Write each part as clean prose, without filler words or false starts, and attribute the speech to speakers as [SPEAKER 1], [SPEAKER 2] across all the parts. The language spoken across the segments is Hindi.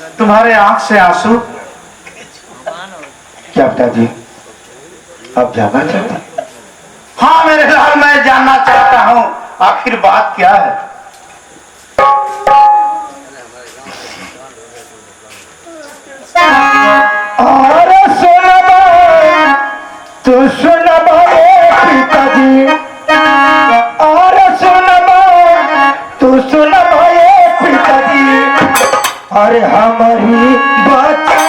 [SPEAKER 1] तुम्हारे आंख से आंसू।
[SPEAKER 2] क्या पिताजी आप जानना चाहते हैं?
[SPEAKER 1] हाँ मेरे लाल, मैं जानना चाहता हूँ आखिर बात क्या है।
[SPEAKER 2] अरे सुन तू सुन पिताजी, अरे सुन तू सुन पिताजी, अरे हमारी बच्चा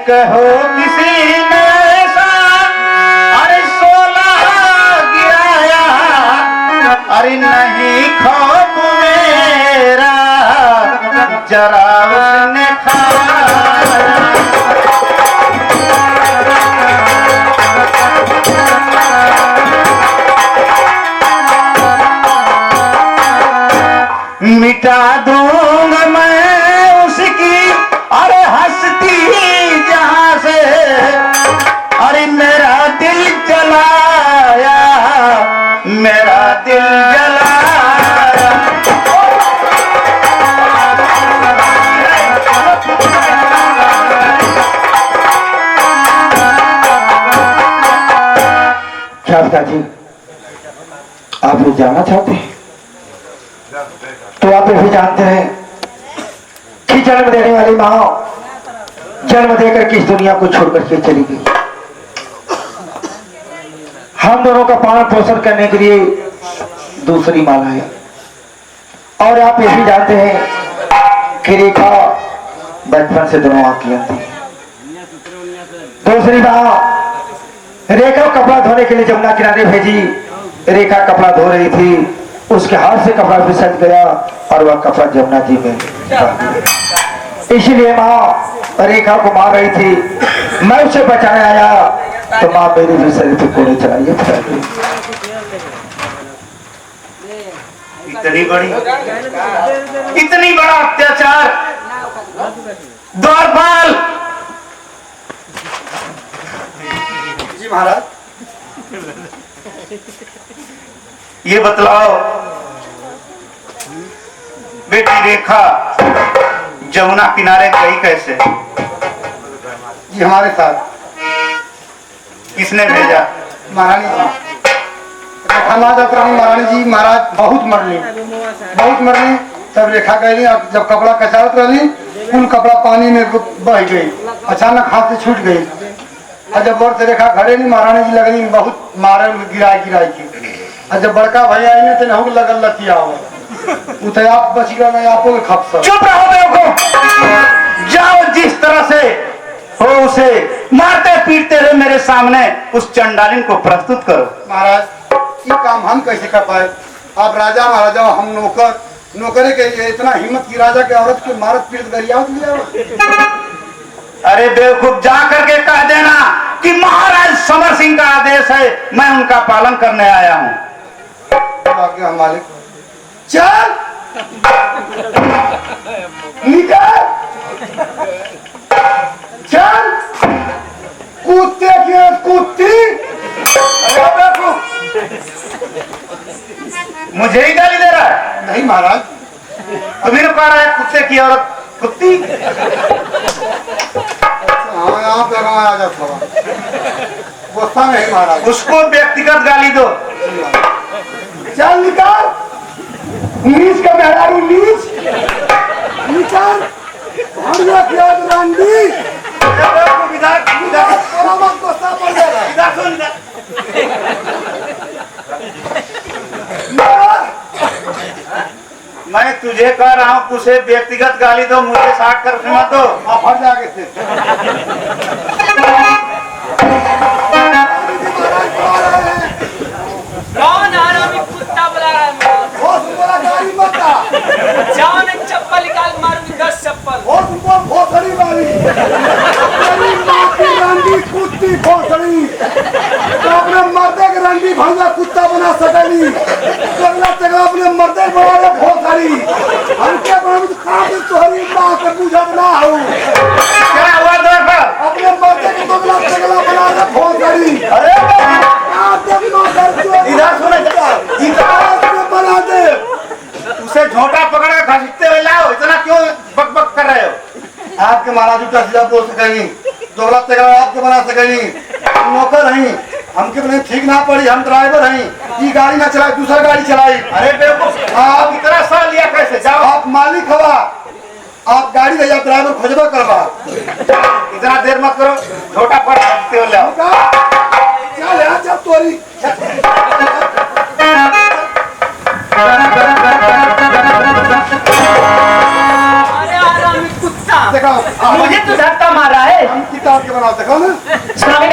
[SPEAKER 1] कहो किसी ने ऐसा, अरे 16 गिराया, अरे नहीं खौफ मेरा जरा उसने खाया। मिटा दूंगा मैं उसकी अरे हंसती जहां से, अरे मेरा दिल जलाया, मेरा दिल जलाया।
[SPEAKER 2] क्या पिताजी आप लोग जानना चाहते हैं? तो आप भी जानते हैं कि जन्म देने वाली माँ जन्म देकर किस दुनिया को छोड़कर के चली गई। हम दोनों का पालन पोषण करने के लिए दूसरी माँ है। और आप ये भी जानते हैं कि रेखा बचपन से दोनों आंखें थी। दूसरी माँ रेखा कपड़ा धोने के लिए जमुना किनारे भेजी। रेखा कपड़ा धो रही थी, उसके हाथ से कपड़ा फिसल गया और वह कपड़ा जमुना जी में। इसलिए माँ रेखा को मार रही थी, मैं उसे बचाने आया तो माँ मेरी भी शरीर पे कोड़े चढ़ाइए।
[SPEAKER 1] इतनी बड़ा अत्याचार द्वारपाल
[SPEAKER 2] जी महाराज,
[SPEAKER 1] ये बतलाओ बेटी रेखा जमुना किनारे गई कैसे?
[SPEAKER 2] जी हमारे साथ।
[SPEAKER 1] किसने भेजा?
[SPEAKER 2] महारानी जी। महारानी जी महाराज बहुत मरने
[SPEAKER 3] तब रेखा गई, जब कपड़ा कचारत रही कुल कपड़ा पानी में बह गई, अचानक हाथ से छूट गई। और जब और से रेखा घरे नहीं, महारानी जी लगनी बहुत मारे गिराई की। और जब बड़का भैया आई तो नहू लगल लतिया उते आप बच गया नहीं, आपो के खप।
[SPEAKER 1] चुप रहो बेवकूफ, जाओ जिस तरह से हो उसे मारते पीटते हुए मेरे सामने उस चंडालिन को प्रस्तुत करो।
[SPEAKER 3] महाराज ये काम हम कैसे कर पाए? आप राजा महाराजा, हम नौकर, नौकरे के लिए इतना हिम्मत की राजा के औरत के मारत पीट गरिया दिया।
[SPEAKER 1] अरे बेवकूफ, जा करके कह देना कि महाराज समर सिंह का आदेश है, मैं उनका पालन करने आया हूँ।
[SPEAKER 3] मालिक चल निकल, चल कुत्ते के कुत्ती।
[SPEAKER 1] मुझे ही गाली दे रहा है?
[SPEAKER 3] नहीं महाराज,
[SPEAKER 1] तुम्ही तो कह रहा है कुत्ते की औरत कुत्ती।
[SPEAKER 3] हाँ यहाँ पे आ जाता गुस्सा नहीं महाराज।
[SPEAKER 1] उसको व्यक्तिगत गाली दो।
[SPEAKER 3] चल निकाल, नीच का मेहरारू नीच, निकाल रंडी। गुस्सा पड़ जाएगा।
[SPEAKER 1] मैं तुझे कह रहा हूँ उसे व्यक्तिगत गाली दो, मुझे 60 कर मत दो।
[SPEAKER 3] आप हट जाके से।
[SPEAKER 4] कौन हरामी कुत्ता बुला रहा है?
[SPEAKER 3] गाड़ी मत आ।
[SPEAKER 4] जाओ ना, चप्पल निकाल, मारूंगी 10 चप्पल।
[SPEAKER 3] भोसड़ी वाली रंडी कुत्ती भोसड़ी तो अपने मर्दे के रंडी भंगा कुत्ता बना सकेली, अपने मर्दे बना भोसड़ी हमके तुम्हारी माँ के बुझत ना हो।
[SPEAKER 1] क्या हुआ दोस्त?
[SPEAKER 3] अपने मर्दे के दोगला तगला बना दे भोसड़ी।
[SPEAKER 1] अरे
[SPEAKER 3] इधर सुने बना दे।
[SPEAKER 1] उसे झोंटा पकड़ के घसीटते हुए लाओ, इतना क्यों बक बक कर रहे हो?
[SPEAKER 3] आपके महाराज का सीधा बोल सकेंगी, दोगला तगड़ा आपके बना सकेंगी, नौकर नहीं हमके बने ठीक ना पड़ी, हम ड्राइवर हैं, ये गाड़ी ना चलाई दूसरा गाड़ी चलाई।
[SPEAKER 1] अरे बेवकूफ, आप इतना सा लिया कैसे? जाओ,
[SPEAKER 3] आप मालिक हवा, आप गाड़ी भैया ड्राइवर खोजबा करवा।
[SPEAKER 1] इतना देर मत करो, झोंटा पकड़ घसीटते हुए लाओ।
[SPEAKER 3] चल यहाँ चल तोरी।
[SPEAKER 4] अरे हरामी कुत्ता,
[SPEAKER 3] देखो
[SPEAKER 4] मुझे तो झटका मारा है।
[SPEAKER 3] हम किताब के बनाओ, देखो ना
[SPEAKER 4] स्वामी